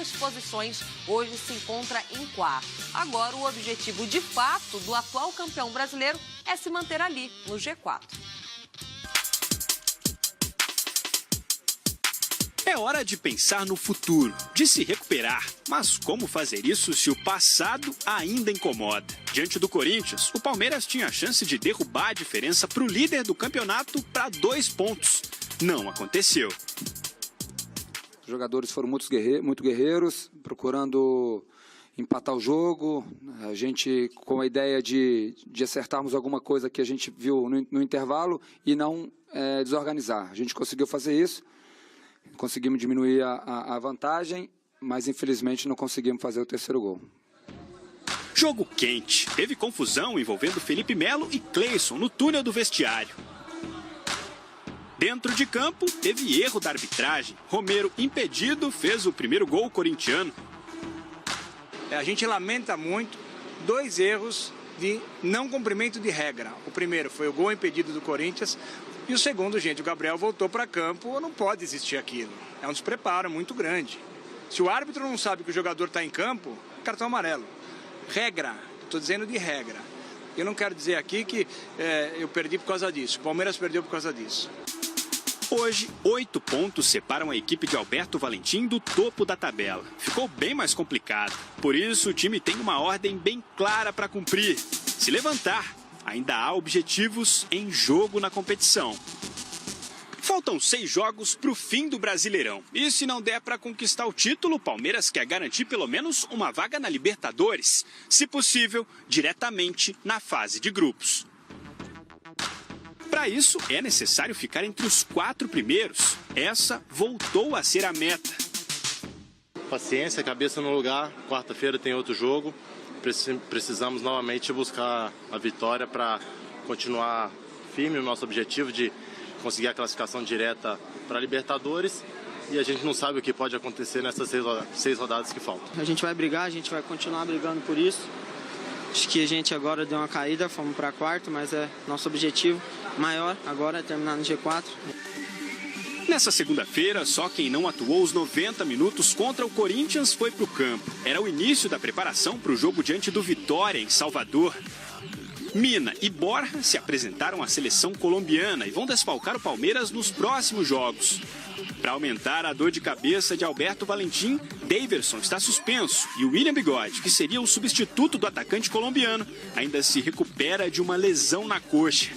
2 posições, hoje se encontra em quarto. Agora, o objetivo de fato do atual campeão brasileiro é se manter ali, no G4. É hora de pensar no futuro, de se recuperar. Mas como fazer isso se o passado ainda incomoda? Diante do Corinthians, o Palmeiras tinha a chance de derrubar a diferença para o líder do campeonato para 2 pontos. Não aconteceu. Os jogadores foram muito guerreiros, procurando empatar o jogo. A gente com a ideia de acertarmos alguma coisa que a gente viu no intervalo e não desorganizar. A gente conseguiu fazer isso. Conseguimos diminuir a vantagem, mas infelizmente não conseguimos fazer o 3º gol. Jogo quente. Teve confusão envolvendo Felipe Melo e Cleison no túnel do vestiário. Dentro de campo, teve erro da arbitragem. Romero, impedido, fez o 1º gol corintiano. A gente lamenta muito 2 erros de não cumprimento de regra. O primeiro foi o gol impedido do Corinthians. E o segundo, gente, o Gabriel voltou para campo, não pode existir aquilo. É um despreparo muito grande. Se o árbitro não sabe que o jogador está em campo, cartão amarelo. Regra, estou dizendo de regra. Eu não quero dizer aqui que eu perdi por causa disso, o Palmeiras perdeu por causa disso. Hoje, 8 pontos separam a equipe de Alberto Valentim do topo da tabela. Ficou bem mais complicado. Por isso, o time tem uma ordem bem clara para cumprir. Se levantar. Ainda há objetivos em jogo na competição. Faltam 6 jogos para o fim do Brasileirão. E se não der para conquistar o título, o Palmeiras quer garantir pelo menos uma vaga na Libertadores. Se possível, diretamente na fase de grupos. Para isso, é necessário ficar entre os 4 primeiros. Essa voltou a ser a meta. Paciência, cabeça no lugar. Quarta-feira tem outro jogo. Precisamos novamente buscar a vitória para continuar firme no nosso objetivo de conseguir a classificação direta para a Libertadores. E a gente não sabe o que pode acontecer nessas 6 rodadas que faltam. A gente vai brigar, a gente vai continuar brigando por isso. Acho que a gente agora deu uma caída, fomos para quarto, mas nosso objetivo maior agora é terminar no G4. Nessa segunda-feira, só quem não atuou os 90 minutos contra o Corinthians foi para o campo. Era o início da preparação para o jogo diante do Vitória, em Salvador. Mina e Borja se apresentaram à seleção colombiana e vão desfalcar o Palmeiras nos próximos jogos. Para aumentar a dor de cabeça de Alberto Valentim, Daverson está suspenso e o William Bigode, que seria o substituto do atacante colombiano, ainda se recupera de uma lesão na coxa.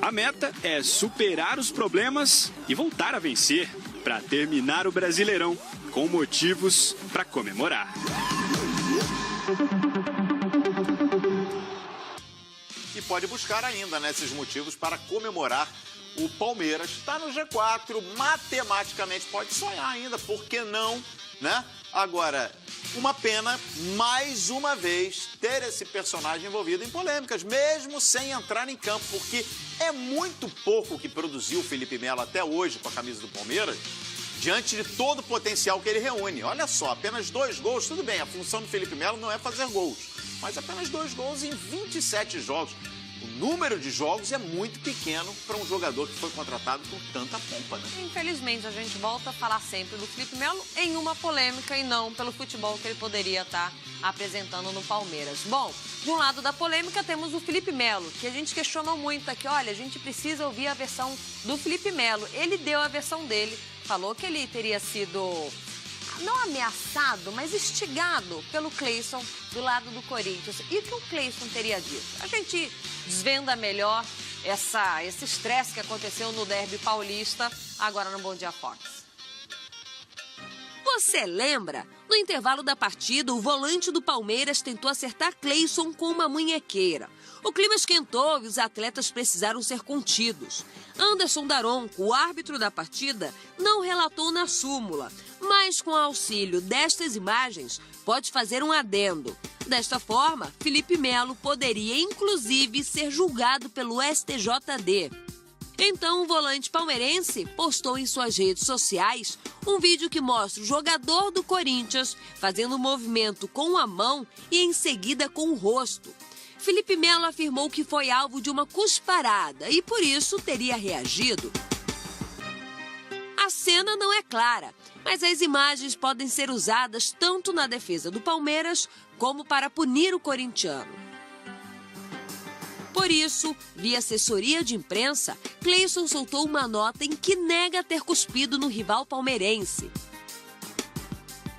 A meta é superar os problemas e voltar a vencer para terminar o Brasileirão com motivos para comemorar. E pode buscar ainda esses motivos para comemorar. O Palmeiras está no G4, matematicamente pode sonhar ainda, por que não, né? Agora, uma pena, mais uma vez, ter esse personagem envolvido em polêmicas, mesmo sem entrar em campo, porque é muito pouco que produziu o Felipe Melo até hoje com a camisa do Palmeiras, diante de todo o potencial que ele reúne. Olha só, apenas 2 gols, tudo bem, a função do Felipe Melo não é fazer gols, mas apenas 2 gols em 27 jogos. O número de jogos é muito pequeno para um jogador que foi contratado com tanta pompa, né? Infelizmente, a gente volta a falar sempre do Felipe Melo em uma polêmica e não pelo futebol que ele poderia estar apresentando no Palmeiras. Bom, de um lado da polêmica temos o Felipe Melo, que a gente questionou muito aqui. Olha, a gente precisa ouvir a versão do Felipe Melo. Ele deu a versão dele, falou que ele teria sido não ameaçado, mas instigado pelo Cleison do lado do Corinthians. E o que o Cleison teria dito? A gente desvenda melhor esse estresse que aconteceu no derby paulista, agora no Bom Dia Fox. Você lembra? No intervalo da partida, o volante do Palmeiras tentou acertar Cleison com uma munhequeira. O clima esquentou e os atletas precisaram ser contidos. Anderson Daronco, o árbitro da partida, não relatou na súmula, mas com auxílio destas imagens, pode fazer um adendo. Desta forma, Felipe Melo poderia inclusive ser julgado pelo STJD. Então, o volante palmeirense postou em suas redes sociais um vídeo que mostra o jogador do Corinthians fazendo um movimento com a mão e em seguida com o rosto. Felipe Melo afirmou que foi alvo de uma cusparada e por isso teria reagido. A cena não é clara, mas as imagens podem ser usadas tanto na defesa do Palmeiras como para punir o corintiano. Por isso, via assessoria de imprensa, Cleison soltou uma nota em que nega ter cuspido no rival palmeirense.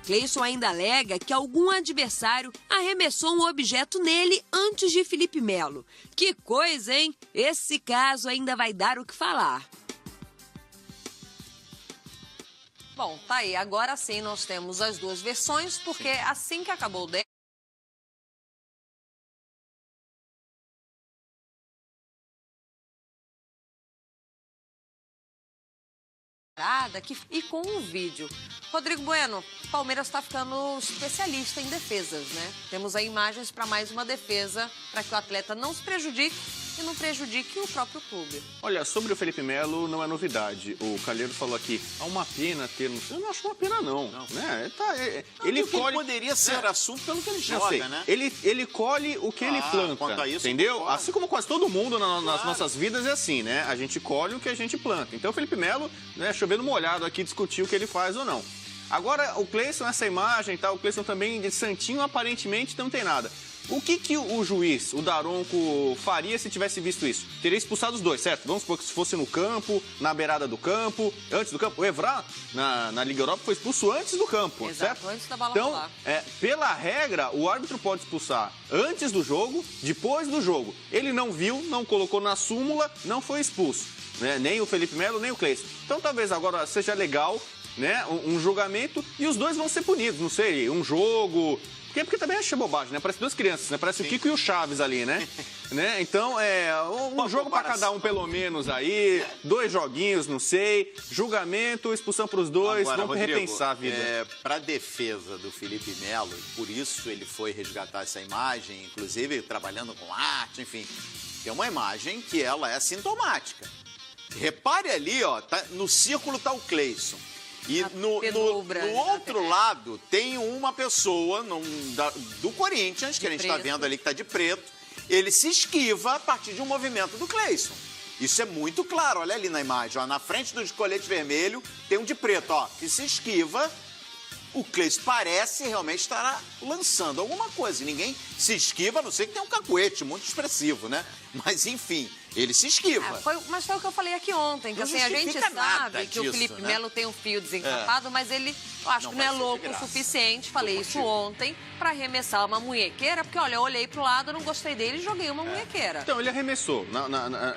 Cleison ainda alega que algum adversário arremessou um objeto nele antes de Felipe Melo. Que coisa, hein? Esse caso ainda vai dar o que falar. Bom, tá aí. Agora sim nós temos as duas versões, porque assim que acabou o debate, e com um vídeo. Rodrigo Bueno, o Palmeiras está ficando especialista em defesas, né? Temos aí imagens para mais uma defesa, para que o atleta não se prejudique e não prejudique o próprio clube. Olha, sobre o Felipe Melo, não é novidade. O Calheiro falou aqui, há uma pena ter... Eu não acho uma pena, não. Né? Ele poderia ser assunto pelo que ele joga, né? Ele colhe o que ele planta, quanto a isso, entendeu? Assim como quase todo mundo nas nossas vidas é assim, né? A gente colhe o que a gente planta. Então o Felipe Melo, né, chovendo molhado aqui, discutiu o que ele faz ou não. Agora, o Cleison, essa imagem, tá? O Cleison também, de santinho, aparentemente não tem nada. O que o juiz, o Daronco, faria se tivesse visto isso? Teria expulsado os dois, certo? Vamos supor que se fosse no campo, na beirada do campo, antes do campo. O Evra, na Liga Europa, foi expulso antes do campo, exato, certo? Antes da bola então, rolar. pela regra, o árbitro pode expulsar antes do jogo, depois do jogo. Ele não viu, não colocou na súmula, não foi expulso. Né? Nem o Felipe Melo, nem o Cleison. Então, talvez agora seja legal, né, um julgamento e os dois vão ser punidos, não sei, um jogo... Porque também achei bobagem, né? Parece duas crianças, né? Parece o Kiko e o Chaves ali, né? Então, um jogo para cada um, pelo menos, aí. 2 joguinhos, não sei. Julgamento, expulsão para os dois. Agora, vamos Rodrigo, repensar a vida. Para a defesa do Felipe Melo, por isso ele foi resgatar essa imagem, inclusive trabalhando com arte, enfim. É uma imagem que ela é sintomática. Repare ali, ó, no círculo tá o Cleison. E no outro lado tem uma pessoa do Corinthians, que a gente está vendo ali que está de preto. Ele se esquiva a partir de um movimento do Cleison. Isso é muito claro, olha ali na imagem. Ó, na frente do colete vermelho tem um de preto, ó, que se esquiva. O Cleison parece realmente estar lançando alguma coisa. E ninguém se esquiva, a não ser que tenha um cacuete muito expressivo, né? Mas, enfim, ele se esquiva. Mas foi o que eu falei aqui ontem, que assim, a gente sabe que o Felipe Melo tem um fio desencapado, mas ele, eu acho que não é louco o suficiente, falei isso ontem, para arremessar uma munhequeira, porque, olha, eu olhei pro lado, não gostei dele e joguei uma munhequeira. Então, ele arremessou,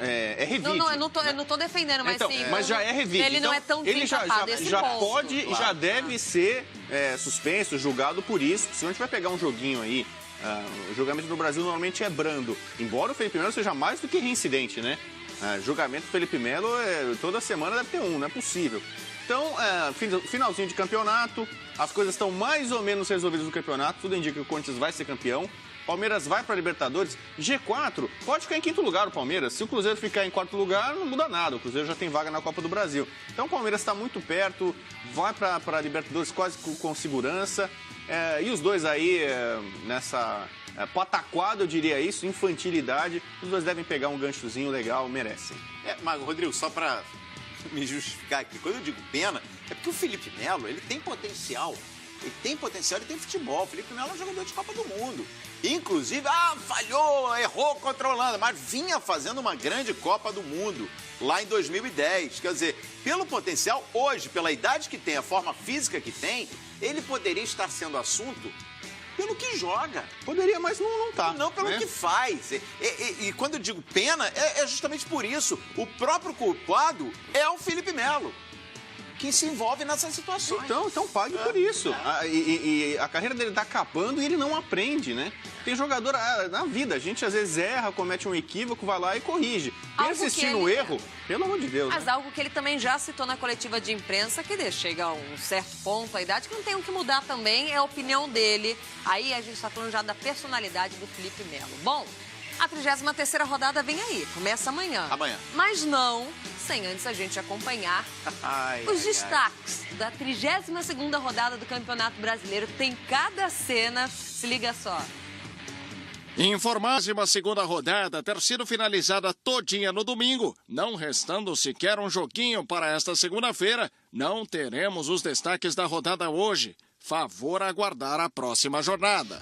é revide. Não, eu não tô defendendo, mas então, sim... Mas já é revide. Ele não é tão desencapado esse já ponto. Pode e já deve ser suspenso, julgado por isso. Se a gente vai pegar um joguinho aí, o julgamento no Brasil normalmente é brando. Embora o Felipe Melo seja mais do que reincidente, né? Julgamento do Felipe Melo, toda semana deve ter um, não é possível. Então, finalzinho de campeonato, as coisas estão mais ou menos resolvidas no campeonato, tudo indica que o Corinthians vai ser campeão. Palmeiras vai para a Libertadores. G4 pode ficar em 5º lugar o Palmeiras. Se o Cruzeiro ficar em 4º lugar, não muda nada. O Cruzeiro já tem vaga na Copa do Brasil. Então o Palmeiras está muito perto, vai para a Libertadores quase com segurança. E os dois aí nessa pataquada, eu diria isso, infantilidade, os dois devem pegar um ganchozinho legal, merecem. Mas, Rodrigo, só para me justificar aqui, quando eu digo pena, é porque o Felipe Melo, ele tem potencial. Ele tem potencial, ele tem futebol. O Felipe Melo é um jogador de Copa do Mundo. Inclusive, falhou, errou contra a Holanda, mas vinha fazendo uma grande Copa do Mundo lá em 2010. Quer dizer, pelo potencial, hoje, pela idade que tem, a forma física que tem, ele poderia estar sendo assunto pelo que joga. Poderia, mas não tá. Não pelo que faz. E quando eu digo pena, é justamente por isso. O próprio culpado é o Felipe Melo, que se envolve nessas situações. Então pague por isso. E a carreira dele tá acabando e ele não aprende, né? Tem jogador na vida, a gente às vezes erra, comete um equívoco, vai lá e corrige. Persistir no erro, pelo amor de Deus. Mas né? algo que ele também já citou na coletiva de imprensa, que chega a um certo ponto, a idade, que não tem o que mudar também, é a opinião dele. Aí a gente está falando já da personalidade do Felipe Melo. Bom, a 33ª rodada vem aí, começa amanhã. Mas não sem antes a gente acompanhar os destaques da 32ª rodada do Campeonato Brasileiro. Tem cada cena, se liga só. Informasse uma segunda rodada ter sido finalizada todinha no domingo, não restando sequer um joguinho para esta segunda-feira, não teremos os destaques da rodada hoje. Favor aguardar a próxima jornada.